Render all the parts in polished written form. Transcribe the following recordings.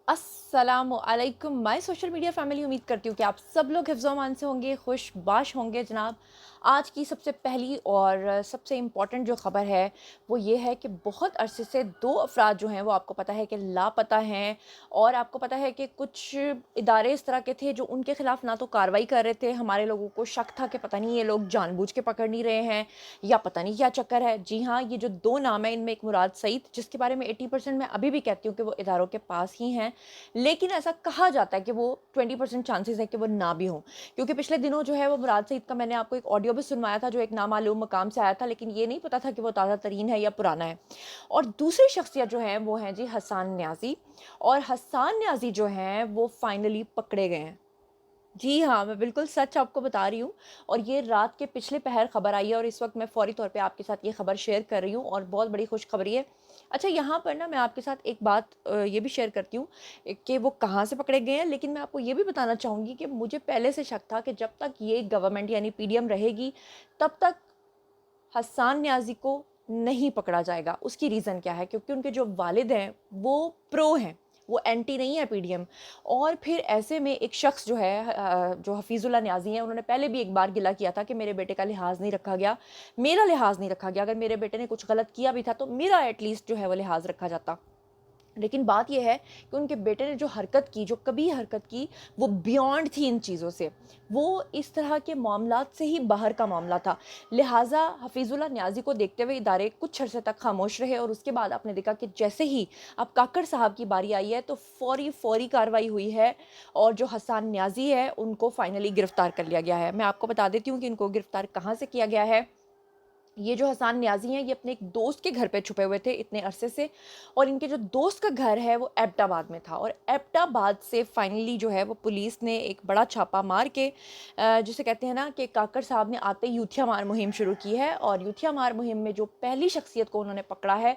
अस्सलामु अलैकुम my social media family. उम्मीद करती हूँ कि आप सब लोग हिफ्ज़ व अमान से होंगे, खुशबाश होंगे जनाब। आज की सबसे पहली और सबसे इम्पॉर्टेंट जो ख़बर है वो ये है कि बहुत अरसे से दो अफराद जो हैं वो आपको पता है कि लापता हैं। और आपको पता है कि कुछ इदारे इस तरह के थे जो उनके ख़िलाफ़ ना तो कार्रवाई कर रहे थे, हमारे लोगों को शक था कि पता नहीं ये लोग जानबूझ के पकड़ नहीं रहे हैं या पता नहीं क्या चक्कर है। जी हाँ, ये जो दो नाम है इनमें एक मुराद सईद, जिसके बारे में 80% मैं अभी भी कहती हूँ कि वो इदारों के पास ही हैं, लेकिन ऐसा कहा जाता है कि वो 20% चांसेस है कि वो ना भी हों। क्योंकि पिछले दिनों जो है वो मुराद सईद का मैंने आपको एक ऑडियो भी सुनवाया था जो एक नामालूम मकाम से आया था, लेकिन ये नहीं पता था कि वो ताज़ा तरीन है या पुराना है। और दूसरी शख्सियत जो है वो हैं जी हसन न्याज़ी। और हसन न्याज़ी जो हैं वो फाइनली पकड़े गए हैं। जी हाँ, मैं बिल्कुल सच आपको बता रही हूँ। और ये रात के पिछले पहर खबर आई है और इस वक़्त मैं फ़ौरी तौर पे आपके साथ ये खबर शेयर कर रही हूँ और बहुत बड़ी खुशखबरी है। अच्छा, यहाँ पर ना मैं आपके साथ एक बात ये भी शेयर करती हूँ कि वो कहाँ से पकड़े गए हैं, लेकिन मैं आपको ये भी बताना चाहूँगी कि मुझे पहले से शक था कि जब तक ये गवर्नमेंट यानी पीडीएम रहेगी, तब तक हस्सान न्याज़ी को नहीं पकड़ा जाएगा। उसकी रीज़न क्या है? क्योंकि उनके जो वालिद हैं वो प्रो हैं, वो एंटी नहीं है पीडीएम। और फिर ऐसे में एक शख्स जो है जो हफ़ीज़ुल्लाह न्याज़ी हैं, उन्होंने पहले भी एक बार गिला किया था कि मेरे बेटे का लिहाज़ नहीं रखा गया, मेरा लिहाज़ नहीं रखा गया। अगर मेरे बेटे ने कुछ गलत किया भी था तो मेरा एटलीस्ट जो है वो लिहाज़ रखा जाता। लेकिन बात ये है कि उनके बेटे ने जो हरकत की, जो कबीह हरकत की, वो बियॉन्ड थी इन चीज़ों से। वो इस तरह के मामलात से ही बाहर का मामला था। लिहाज़ा हफ़ीज़ुल्लाह न्याज़ी को देखते हुए इदारे कुछ अरसे तक खामोश रहे और उसके बाद आपने देखा कि जैसे ही अब काकड़ साहब की बारी आई है तो फ़ौरी कार्रवाई हुई है और जो हसन न्याज़ी है उनको फ़ाइनली गिरफ़्तार कर लिया गया है। मैं आपको बता देती हूँ कि इनको गिरफ़्तार कहाँ से किया गया है। ये जो हसन न्याज़ी हैं ये अपने एक दोस्त के घर पे छुपे हुए थे इतने अरसे से। और इनके जो दोस्त का घर है वो एबटाबाद में था और एबटाबाद से फाइनली जो है वो पुलिस ने एक बड़ा छापा मार के जिसे कहते हैं ना कि काकड़ साहब ने आते ही यूथिया मार मुहिम शुरू की है। और यूथिया मार मुहिम में जो पहली शख्सियत को उन्होंने पकड़ा है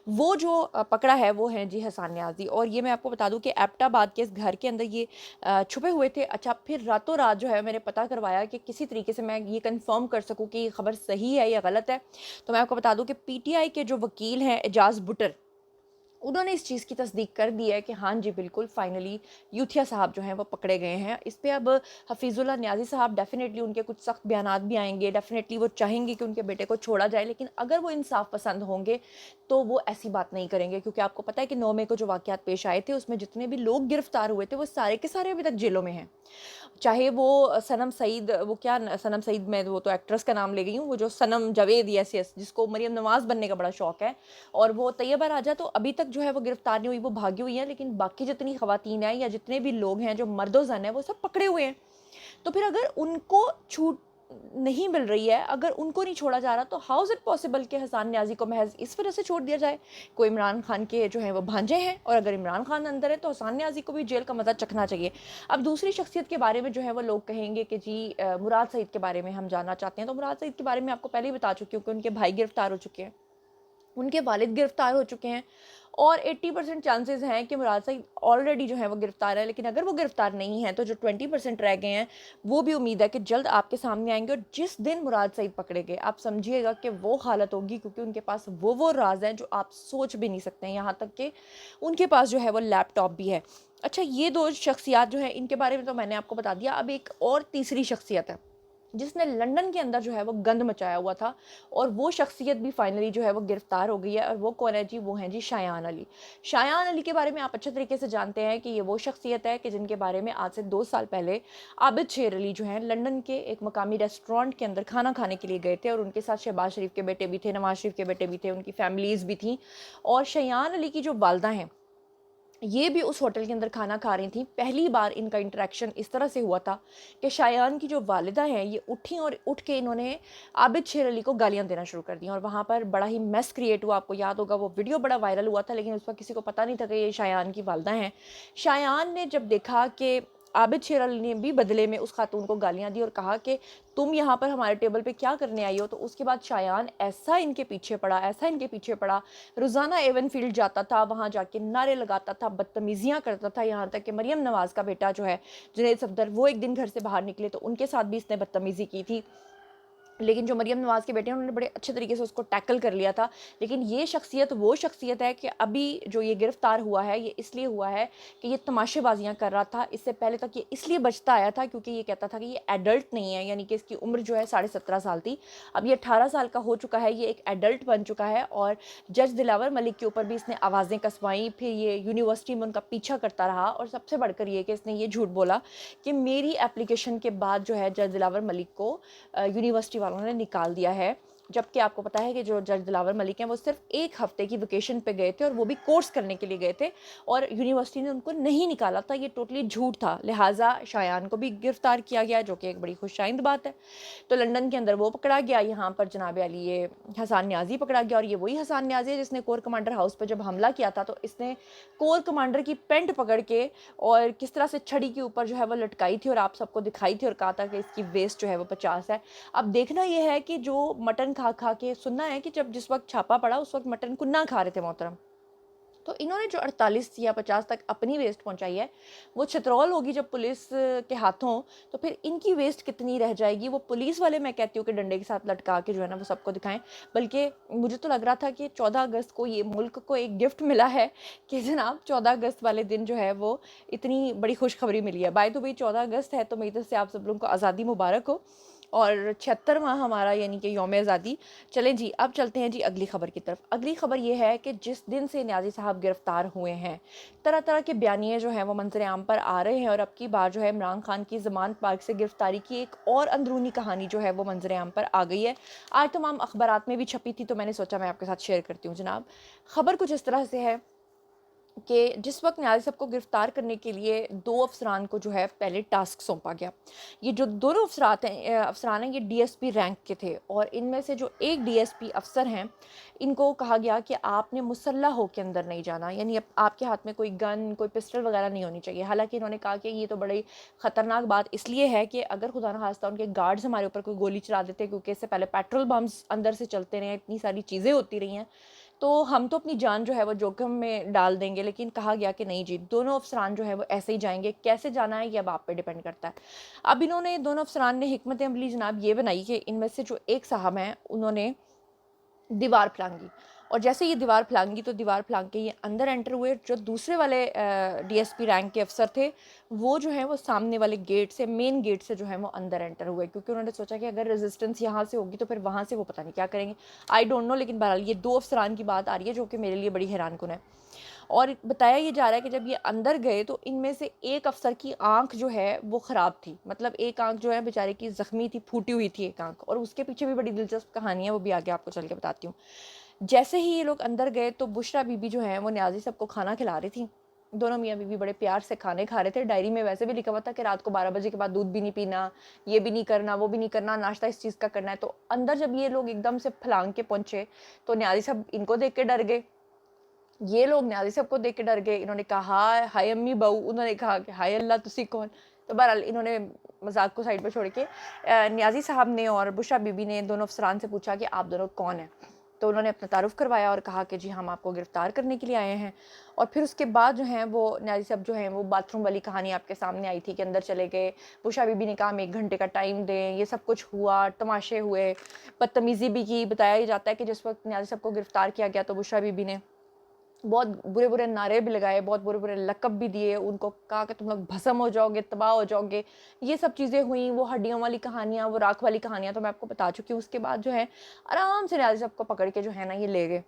वो जो पकड़ा है वो है जी हसन न्याज़ी। और ये मैं आपको बता दूं कि एबटाबाद के इस घर के अंदर ये छुपे हुए थे। अच्छा, फिर रातों रात जो है मैंने पता करवाया कि किसी तरीके से मैं ये कंफर्म कर सकूं कि ये खबर सही है या गलत है। तो मैं आपको बता दूं कि पीटीआई के जो वकील हैं एजाज बुटर, उन्होंने इस चीज़ की तस्दीक कर दी है कि हाँ जी बिल्कुल फाइनली यूथिया साहब जो हैं वो पकड़े गए हैं। इस पे अब हफ़ीज़ुल्लाह न्याज़ी साहब डेफ़िनेटली उनके कुछ सख्त बयानात भी आएंगे, डेफ़िनेटली वो चाहेंगे कि उनके बेटे को छोड़ा जाए, लेकिन अगर वो इंसाफ पसंद होंगे तो वो ऐसी बात नहीं करेंगे। क्योंकि आपको पता है कि 9 मई को जो वाक़यात पेश आए थे उसमें जितने भी लोग गिरफ्तार हुए थे वो सारे के सारे अभी तक जेलों में हैं। चाहे वो सनम सईद, वो क्या सनम सईद, मैं वो तो एक्ट्रेस का नाम ले गई हूँ, वो जो सनम जावेद, यस यस, जिसको मरियम नवाज बनने का बड़ा शौक है। और वो तैयबा राजा तो अभी तक जो है वो गिरफ्तार नहीं हुई, वो भागी हुई है। लेकिन बाकी जितनी खवातीन हैं या जितने भी लोग हैं जो मर्दो जन है वो सब पकड़े हुए हैं। तो फिर अगर उनको छूट नहीं मिल रही है, अगर उनको नहीं छोड़ा जा रहा, तो हाउ इज़ इट पॉसिबल कि हसन न्याज़ी को महज़ इस वजह से छोड़ दिया जाए? कोई इमरान खान के जो हैं वो भांजे हैं और अगर इमरान खान अंदर है तो हसन न्याज़ी को भी जेल का मज़ा चखना चाहिए। अब दूसरी शख्सियत के बारे में जो है वो लोग कहेंगे कि जी मुराद सईद के बारे में हम जानना चाहते हैं। तो मुराद सईद के बारे में आपको पहले ही बता चुकी हूँ कि उनके भाई गिरफ्तार हो चुके हैं, उनके वालिद गिरफ्तार हो चुके हैं। और 80% चांसेस हैं कि मुराद सईद ऑलरेडी जो है वो गिरफ्तार है। लेकिन अगर वो गिरफ्तार नहीं है तो जो 20% रह गए हैं वो भी उम्मीद है कि जल्द आपके सामने आएंगे। और जिस दिन मुराद सईद पकड़े गए आप समझिएगा कि वो हालत होगी, क्योंकि उनके पास वो राज हैं जो आप सोच भी नहीं सकते हैं। यहाँ तक कि उनके पास जो है वो लैपटॉप भी है। अच्छा, ये दो शख्सियात जो है इनके बारे में तो मैंने आपको बता दिया। अब एक और तीसरी शख्सियत है जिसने लंदन के अंदर जो है वो गंद मचाया हुआ था और वो शख्सियत भी फाइनली जो है वो गिरफ्तार हो गई है। और वो कौन है जी? वो हैं जी शायान अली। शायान अली के बारे में आप अच्छे तरीके से जानते हैं कि ये वो शख्सियत है कि जिनके बारे में आज से 2 साल पहले आबिद शेर अली जो हैं लंदन के एक मकामी रेस्टोरेंट के अंदर खाना खाने के लिए गए थे और उनके साथ शहबाज शरीफ के बेटे भी थे, नवाज शरीफ के बेटे भी थे, उनकी फैमिलीज़ भी थी। और शायान अली की जो वालदा हैं ये भी उस होटल के अंदर खाना खा रही थी। पहली बार इनका इंटरेक्शन इस तरह से हुआ था कि शायान की जो वालिदा हैं ये उठी और उठ के इन्होंने आबिद शेर अली को गालियां देना शुरू कर दी और वहाँ पर बड़ा ही मेस क्रिएट हुआ। आपको याद होगा वो वीडियो बड़ा वायरल हुआ था, लेकिन उस वक्त किसी को पता नहीं था कि ये शायान की वालिदा हैं। शायान ने जब देखा कि आबिद शेर अली ने भी बदले में उस खातून को गालियां दी और कहा कि तुम यहाँ पर हमारे टेबल पे क्या करने आई हो, तो उसके बाद शायान ऐसा इनके पीछे पड़ा, ऐसा इनके पीछे पड़ा, रोज़ाना एवन फील्ड जाता था, वहाँ जाके नारे लगाता था, बदतमीज़ियाँ करता था। यहाँ तक कि मरियम नवाज़ का बेटा जो है जुनैद सफदर, वो एक दिन घर से बाहर निकले तो उनके साथ भी इसने बदतमीज़ी की थी। लेकिन जो मरियम नवाज़ के बेटे हैं उन्होंने बड़े अच्छे तरीके से उसको टैकल कर लिया था। लेकिन ये शख्सियत वो शख्सियत है कि अभी जो ये गिरफ़्तार हुआ है ये इसलिए हुआ है कि ये तमाशेबाज़ियाँ कर रहा था। इससे पहले तक ये इसलिए बचता आया था क्योंकि ये कहता था कि ये एडल्ट नहीं है, यानी कि इसकी उम्र जो है 17.5 साल थी। अब ये 18 साल का हो चुका है, ये एक एडल्ट बन चुका है और जज दिलावर मलिक के ऊपर भी इसने आवाज़ें कसवाईं। फिर ये यूनिवर्सिटी में उनका पीछा करता रहा और सबसे बढ़कर ये कि इसने ये झूठ बोला कि मेरी एप्लीकेशन के बाद जो है जज दिलावर मलिक को यूनिवर्सिटी वालों ने निकाल दिया है। जबकि आपको पता है कि जो जज दिलावर मलिक हैं वो सिर्फ 1 हफ्ते की वेकेशन पे गए थे और वो भी कोर्स करने के लिए गए थे और यूनिवर्सिटी ने उनको नहीं निकाला था। ये टोटली झूठ था। लिहाजा शायान को भी गिरफ्तार किया गया, जो कि एक बड़ी खुशाइंद बात है। तो लंदन के अंदर वो पकड़ा गया, यहाँ पर जनाब अली ये हसान न्याजी पकड़ा गया। और ये वही हसान न्याजी है जिसने कोर कमांडर हाउस पर जब हमला किया था तो इसने कोर कमांडर की पेंट पकड़ के और किस तरह से छड़ी के ऊपर जो है वो लटकाई थी और आप सबको दिखाई थी और कहा था कि इसकी वेस्ट जो है वो 50 है। अब देखना ये है कि जो मटन खा खा के सुनना है कि जब जिस वक्त छापा पड़ा उस वक्त मटन कुन्ना खा रहे थे मोहतरम। तो इन्होंने जो 48 या 50 तक अपनी वेस्ट पहुंचाई है वो छतरौल होगी जब पुलिस के हाथों, तो फिर इनकी वेस्ट कितनी रह जाएगी वो पुलिस वाले, मैं कहती हूँ कि डंडे के साथ लटका के जो है ना वो सबको दिखाएं। बल्कि मुझे तो लग रहा था कि 14 अगस्त को ये मुल्क को एक गिफ्ट मिला है कि जनाब 14 अगस्त वाले दिन जो है वो इतनी बड़ी खुशखबरी मिली है। बाय द वे 14 अगस्त है तो मेरी तरफ से आप सब लोगों को आज़ादी मुबारक हो और 76वां हमारा यानी कि यौम आज़ादी। चलें जी, अब चलते हैं जी अगली ख़बर की तरफ। अगली ख़बर ये है कि जिस दिन से न्याज़ी साहब गिरफ़्तार हुए हैं तरह तरह के बयानिए जो हैं वो मंजर आम पर आ रहे हैं और अब की बार जो है इमरान खान की ज़मानत पार्क से गिरफ़्तारी की एक और अंदरूनी कहानी जो है वो मंजर आम पर आ गई है। आज तमाम अखबारात में भी छपी थी तो मैंने सोचा मैं आपके साथ शेयर करती हूँ। जनाब ख़बर कुछ इस तरह से है कि जिस वक्त न्याज़ी साहब को गिरफ़्तार करने के लिए 2 अफसरान को जो है पहले टास्क सौंपा गया। ये जो दोनों अफसरान हैं ये डीएसपी रैंक के थे और इनमें से जो एक डीएसपी अफसर हैं इनको कहा गया कि आपने मुसल्ला हो के अंदर नहीं जाना, यानी आपके हाथ में कोई गन कोई पिस्टल वगैरह नहीं होनी चाहिए। हालांकि इन्होंने कहा कि ये तो बड़ी ख़तरनाक बात इसलिए है कि अगर खुदा न खास्ता उनके गार्ड्स हमारे ऊपर कोई गोली चला देते, क्योंकि इससे पहले पेट्रोल बम्स अंदर से चलते रहे, इतनी सारी चीज़ें होती रही हैं, तो हम तो अपनी जान जो है वो जोखिम में डाल देंगे। लेकिन कहा गया कि नहीं जी, दोनों अफसरान जो है वो ऐसे ही जाएंगे। कैसे जाना है ये अब आप पे डिपेंड करता है। अब इन्होंने दोनों अफसरान ने हिकमत अमली जनाब ये बनाई कि इनमें से जो एक साहब हैं उन्होंने दीवार फलांगी और जैसे ये दीवार फलांगी तो दीवार फलांग के ये अंदर एंटर हुए। जो दूसरे वाले डीएसपी रैंक के अफसर थे वो जो है वो सामने वाले गेट से, मेन गेट से जो है वो अंदर एंटर हुए, क्योंकि उन्होंने सोचा कि अगर रेजिस्टेंस यहाँ से होगी तो फिर वहाँ से वो पता नहीं क्या करेंगे। आई डोंट नो, लेकिन बहरहाल ये 2 अफसरान की बात आ रही है जो कि मेरे लिए बड़ी हैरान कुन है। और बताया ये जा रहा है कि जब ये अंदर गए तो इनमें से एक अफसर की आंख जो है वो ख़राब थी, मतलब एक आंख जो है बेचारे की ज़ख्मी थी, फूटी हुई थी एक आंख। और उसके पीछे भी बड़ी दिलचस्प कहानी है, वो भी आगे आपको चल के बताती हूँ। जैसे ही ये लोग अंदर गए तो बुशरा बीबी जो है वो न्याज़ी सबको खाना खिला रही थी। दोनों मियाँ बीवी बड़े प्यार से खाने खा रहे थे। डायरी में वैसे भी लिखा हुआ था कि रात को 12 बजे के बाद दूध भी नहीं पीना, ये भी नहीं करना, वो भी नहीं करना, नाश्ता इस चीज़ का करना है। तो अंदर जब ये लोग एकदम से फलांग के पहुंचे तो न्याज़ी साहब इनको देख के डर गए, ये लोग न्याज़ी साहब को देख के डर गए। इन्होंने कहा हाय अम्मी बहू, उन्होंने कहा कि हाय अल्लाह तुसी कौन। तो बहरहाल इन्होंने मजाक को साइड पर छोड़ के न्याज़ी साहब ने और बुशरा बीबी ने दोनों अफसरान से पूछा कि आप दोनों कौन हैं। तो उन्होंने अपना तारुफ करवाया और कहा कि जी हम आपको गिरफ़्तार करने के लिए आए हैं। और फिर उसके बाद जो है वो न्याज़ी साहब जो हैं वो बाथरूम वाली कहानी आपके सामने आई थी कि अंदर चले गए। बुशरा बीबी ने कहा हम 1 घंटे का टाइम दें, ये सब कुछ हुआ, तमाशे हुए, बदतमीज़ी भी की। बताया ही जाता है कि जिस वक्त न्याज़ी साहब को गिरफ़्तार किया गया तो बुशरा बीबी ने बहुत बुरे बुरे नारे भी लगाए, बहुत बुरे बुरे लक़ब भी दिए, उनको कहा कि तुम लोग भस्म हो जाओगे, तबाह हो जाओगे। ये सब चीज़ें हुई, वो हड्डियों वाली कहानियाँ, वो राख वाली कहानियाँ तो मैं आपको बता चुकी हूँ। उसके बाद जो है आराम से न्याज़ी साहब को पकड़ के जो है ना ये ले गए।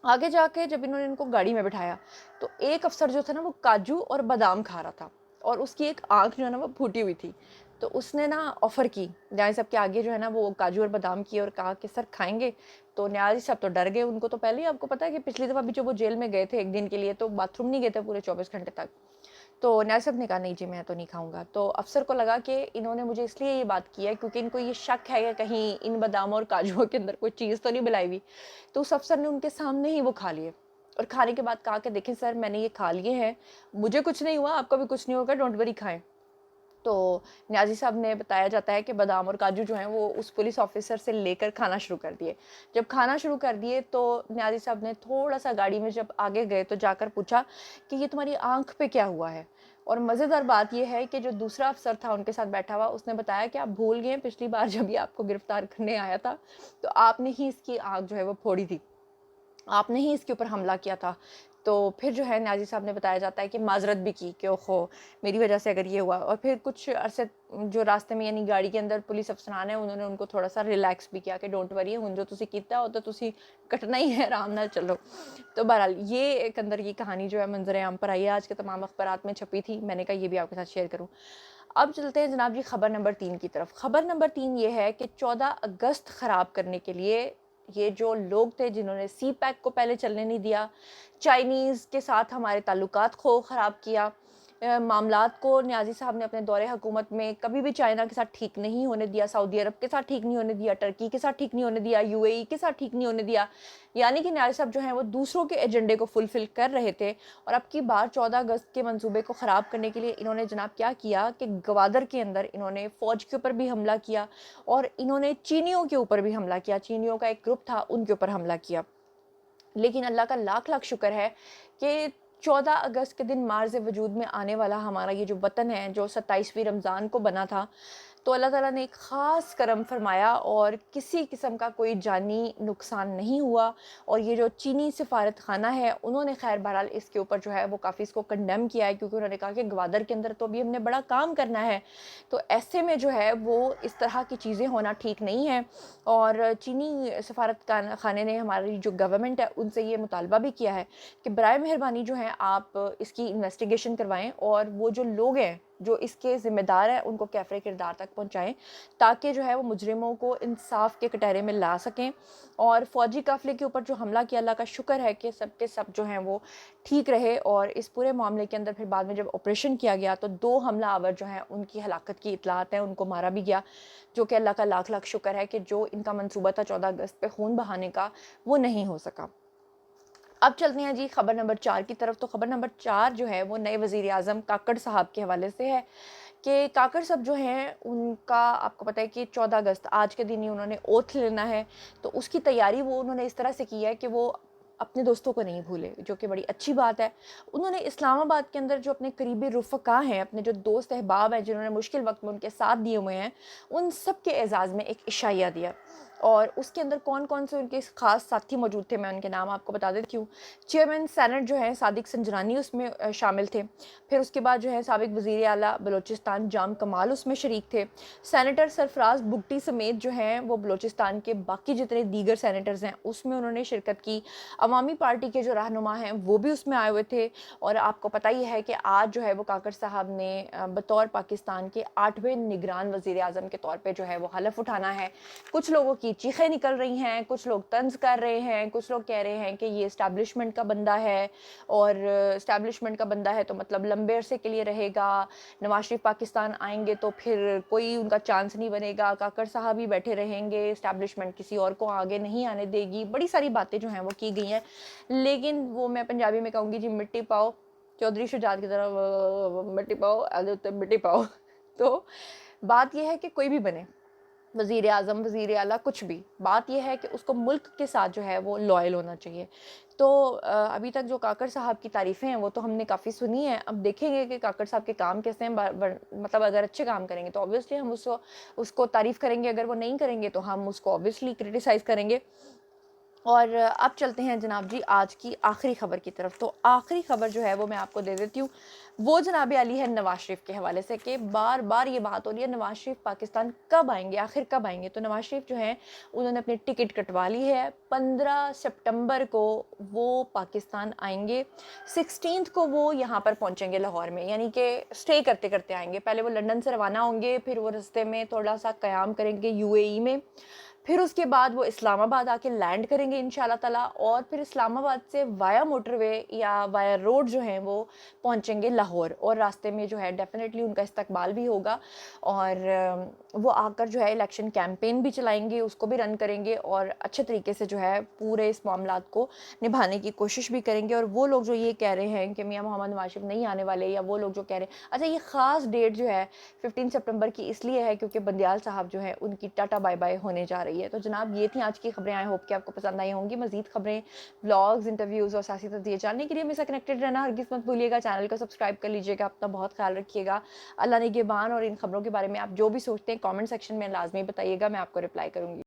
आगे जाके जब इन्होंने इनको गाड़ी में बिठाया तो एक अफसर जो था ना वो काजू और बादाम खा रहा था और उसकी एक आंख जो है ना वो फूटी हुई थी। तो उसने ना ऑफ़र की न्याज़ी साहब के आगे जो है ना वो काजू और बादाम की और कहा कि सर खाएंगे। तो न्याज़ी साहब तो डर गए, उनको तो पहले ही आपको पता है कि पिछली दफ़ा भी जो वो जेल में गए थे 1 दिन के लिए तो बाथरूम नहीं गए थे पूरे 24 घंटे तक। तो न्याज़ी साहब ने कहा नहीं जी मैं तो नहीं खाऊंगा। तो अफसर को लगा कि इन्होंने मुझे इसलिए ये बात की है क्योंकि इनको ये शक है कि कहीं इन बादामों और काजुओं के अंदर कोई चीज़ तो नहीं मिलाई हुई। तो उस अफसर ने उनके सामने ही वो खा लिए और खाने के बाद कहा कि देखें सर मैंने ये खा लिए हैं, मुझे कुछ नहीं हुआ, आपको भी कुछ नहीं होगा, डोंट वरी खाएं। तो न्याज़ी साहब ने बताया जाता है कि बादाम और काजू जो हैं वो उस पुलिस ऑफिसर से लेकर खाना शुरू कर दिए। जब खाना शुरू कर दिए तो न्याज़ी साहब ने थोड़ा सा गाड़ी में जब आगे गए तो जाकर पूछा कि ये तुम्हारी आंख पे क्या हुआ है। اور مزیدار بات یہ ہے کہ جو دوسرا افسر تھا ان کے ساتھ بیٹھا ہوا، اس نے بتایا کہ آپ بھول گئے ہیں پچھلی بار جب یہ آپ کو گرفتار کرنے آیا تھا تو آپ نے ہی اس کی آنکھ جو ہے وہ پھوڑی تھی، آپ نے ہی اس کے اوپر حملہ کیا تھا۔ تو پھر جو ہے نیازی صاحب نے بتایا جاتا ہے کہ معذرت بھی کی کہ اوہو میری وجہ سے اگر یہ ہوا، اور پھر کچھ عرصے جو راستے میں یعنی گاڑی کے اندر پولیس افسران ہیں انہوں نے ان کو تھوڑا سا ریلیکس بھی کیا کہ ڈونٹ وری ہن جو تسی کیتا ہو تو تسی کٹنا ہی ہے، آرام نال چلو۔ تو بہرحال یہ ایک اندر یہ کہانی جو ہے منظر عام پر آئی ہے، آج کے تمام اخبارات میں چھپی تھی، میں نے کہا یہ بھی آپ کے ساتھ شیئر کروں۔ اب چلتے ہیں جناب جی خبر نمبر 3 کی طرف۔ خبر نمبر 3 یہ ہے کہ 14 اگست خراب کرنے کے لیے یہ جو لوگ تھے جنہوں نے سی پیک کو پہلے چلنے نہیں دیا، چائنیز کے ساتھ ہمارے تعلقات کو خراب کیا، معاملات کو نیازی صاحب نے اپنے دور حکومت میں کبھی بھی چائنا کے ساتھ ٹھیک نہیں ہونے دیا، سعودی عرب کے ساتھ ٹھیک نہیں ہونے دیا، ٹرکی کے ساتھ ٹھیک نہیں ہونے دیا، یو اے ای کے ساتھ ٹھیک نہیں ہونے دیا، یعنی کہ نیازی صاحب جو ہیں وہ دوسروں کے ایجنڈے کو فلفل کر رہے تھے۔ اور اب کی بار 14 اگست کے منصوبے کو خراب کرنے کے لیے انہوں نے جناب کیا کیا کہ گوادر کے اندر انہوں نے فوج کے اوپر بھی حملہ کیا اور انہوں نے چینیوں کے اوپر بھی حملہ کیا، چینیوں کا ایک گروپ تھا ان کے اوپر حملہ کیا۔ لیکن اللہ کا لاکھ لاکھ شکر ہے کہ 14 اگست کے دن مارز وجود میں آنے والا ہمارا یہ جو وطن ہے جو 27ویں رمضان کو بنا تھا، تو اللہ تعالیٰ نے ایک خاص کرم فرمایا اور کسی قسم کا کوئی جانی نقصان نہیں ہوا۔ اور یہ جو چینی سفارت خانہ ہے انہوں نے خیر بہرحال اس کے اوپر جو ہے وہ کافی اس کو کنڈیم کیا ہے، کیونکہ انہوں نے کہا کہ گوادر کے اندر تو ابھی ہم نے بڑا کام کرنا ہے، تو ایسے میں جو ہے وہ اس طرح کی چیزیں ہونا ٹھیک نہیں ہے۔ اور چینی سفارت خانے نے ہماری جو گورنمنٹ ہے ان سے یہ مطالبہ بھی کیا ہے کہ برائے مہربانی جو ہے آپ اس کی انویسٹیگیشن کروائیں اور وہ جو لوگ ہیں جو اس کے ذمہ دار ہیں ان کو کیفرے کردار تک پہنچائیں، تاکہ جو ہے وہ مجرموں کو انصاف کے کٹہرے میں لا سکیں۔ اور فوجی قافلے کے اوپر جو حملہ کیا، اللہ کا شکر ہے کہ سب کے سب جو ہیں وہ ٹھیک رہے، اور اس پورے معاملے کے اندر پھر بعد میں جب آپریشن کیا گیا تو 2 حملہ آور جو ہیں ان کی ہلاکت کی اطلاعات ہیں، ان کو مارا بھی گیا، جو کہ اللہ کا لاکھ لاکھ شکر ہے کہ جو ان کا منصوبہ تھا 14 اگست پہ خون بہانے کا وہ نہیں ہو سکا۔ اب چلتے ہیں جی خبر نمبر 4 کی طرف۔ تو خبر نمبر 4 جو ہے وہ نئے وزیر اعظم کاکڑ صاحب کے حوالے سے ہے کہ کاکڑ صاحب جو ہیں ان کا آپ کو پتہ ہے کہ 14 اگست آج کے دن ہی انہوں نے اوتھ لینا ہے، تو اس کی تیاری وہ انہوں نے اس طرح سے کی ہے کہ وہ اپنے دوستوں کو نہیں بھولے، جو کہ بڑی اچھی بات ہے۔ انہوں نے اسلام آباد کے اندر جو اپنے قریبی رفقا ہیں، اپنے جو دوست احباب ہیں جنہوں نے مشکل وقت میں ان کے ساتھ دیے ہوئے ہیں، ان سب کے اعزاز میں ایک عشائیہ دیا، اور اس کے اندر کون کون سے ان کے خاص ساتھی موجود تھے میں ان کے نام آپ کو بتا دیتی ہوں۔ چیئرمین سینٹ جو ہیں صادق سنجرانی اس میں شامل تھے، پھر اس کے بعد جو ہے سابق وزیر اعلیٰ بلوچستان جام کمال اس میں شریک تھے، سینیٹر سرفراز بگٹی سمیت جو ہیں وہ بلوچستان کے باقی جتنے دیگر سینیٹرز ہیں اس میں انہوں نے شرکت کی، عوامی پارٹی کے جو رہنما ہیں وہ بھی اس میں آئے ہوئے تھے۔ اور آپ کو پتہ ہی ہے کہ آج جو ہے وہ کاکڑ صاحب نے بطور پاکستان کے 8ویں نگران وزیر اعظم کے طور پہ جو ہے وہ حلف اٹھانا ہے۔ کچھ لوگوں کی چیخیں نکل رہی ہیں، کچھ لوگ طنز کر رہے ہیں، کچھ لوگ کہہ رہے ہیں کہ یہ اسٹیبلشمنٹ کا بندہ ہے، اور اسٹیبلشمنٹ کا بندہ ہے تو مطلب لمبے عرصے کے لیے رہے گا، نواز شریف پاکستان آئیں گے تو پھر کوئی ان کا چانس نہیں بنے گا، کاکڑ صاحب ہی بیٹھے رہیں گے، اسٹیبلشمنٹ کسی اور کو آگے نہیں آنے دے گی، بڑی ساری باتیں جو ہیں وہ کی گئی ہیں۔ لیکن وہ میں پنجابی میں کہوں گی جی مٹی پاؤ، چودھری شجاعت کی طرح مٹی پاؤ مٹی پاؤ۔ تو بات یہ ہے کہ کوئی بھی بنے، وزیر اعظم، وزیر اعلیٰ، کچھ بھی، بات یہ ہے کہ اس کو ملک کے ساتھ جو ہے وہ لائل ہونا چاہیے۔ تو ابھی تک جو کاکڑ صاحب کی تعریفیں ہیں وہ تو ہم نے کافی سنی ہیں، اب دیکھیں گے کہ کاکڑ صاحب کے کام کیسے ہیں، مطلب اگر اچھے کام کریں گے تو obviously ہم اس کو تعریف کریں گے، اگر وہ نہیں کریں گے تو ہم اس کو obviously کرٹیسائز کریں گے۔ اور اب چلتے ہیں جناب جی آج کی آخری خبر کی طرف۔ تو آخری خبر جو ہے وہ میں آپ کو دے دیتی ہوں، وہ جناب علی ہے نواز شریف کے حوالے سے، کہ بار بار یہ بات ہو رہی ہے نواز شریف پاکستان کب آئیں گے، آخر کب آئیں گے۔ تو نواز شریف جو ہیں انہوں نے اپنی ٹکٹ کٹوا لی ہے، 15 سپٹمبر کو وہ پاکستان آئیں گے، 16 کو وہ یہاں پر پہنچیں گے لاہور میں، یعنی کہ سٹے کرتے کرتے آئیں گے۔ پہلے وہ لندن سے روانہ ہوں گے، پھر وہ رستے میں تھوڑا سا قیام کریں گے یو اے ای میں، پھر اس کے بعد وہ اسلام آباد آ کے لینڈ کریں گے انشاءاللہ تعالیٰ، اور پھر اسلام آباد سے وایا موٹر وے یا وایا روڈ جو ہیں وہ پہنچیں گے لاہور، اور راستے میں جو ہے ڈیفینیٹلی ان کا استقبال بھی ہوگا، اور وہ آ کر جو ہے الیکشن کیمپین بھی چلائیں گے، اس کو بھی رن کریں گے، اور اچھے طریقے سے جو ہے پورے اس معاملات کو نبھانے کی کوشش بھی کریں گے۔ اور وہ لوگ جو یہ کہہ رہے ہیں کہ میاں محمد نواز شریف نہیں آنے والے، یا وہ لوگ جو کہہ رہے ہیں، اچھا یہ خاص ڈیٹ جو ہے 15 سپٹمبر کی اس لیے ہے کیونکہ بندیال صاحب جو ہے ان کی ٹاٹا بائی بائی ہونے جا رہی رہی ہے. تو جناب یہ تھیں آج کی خبریں. آئی ہوپ کہ آپ کو پسند آئی ہوں گی. مزید خبریں، بلاگز، انٹرویوز اور سیاسی تجزیے جاننے کے لیے میرے ساتھ کنیکٹڈ رہنا ہرگز مت بھولیے گا. چینل کو سبسکرائب کر لیجیے گا. اپنا بہت خیال رکھیے گا. اللہ نگہبان. اور ان خبروں کے بارے میں آپ جو بھی سوچتے ہیں کامنٹ سیکشن میں لازمی بتائیے گا, میں آپ کو رپلائی کروں گی.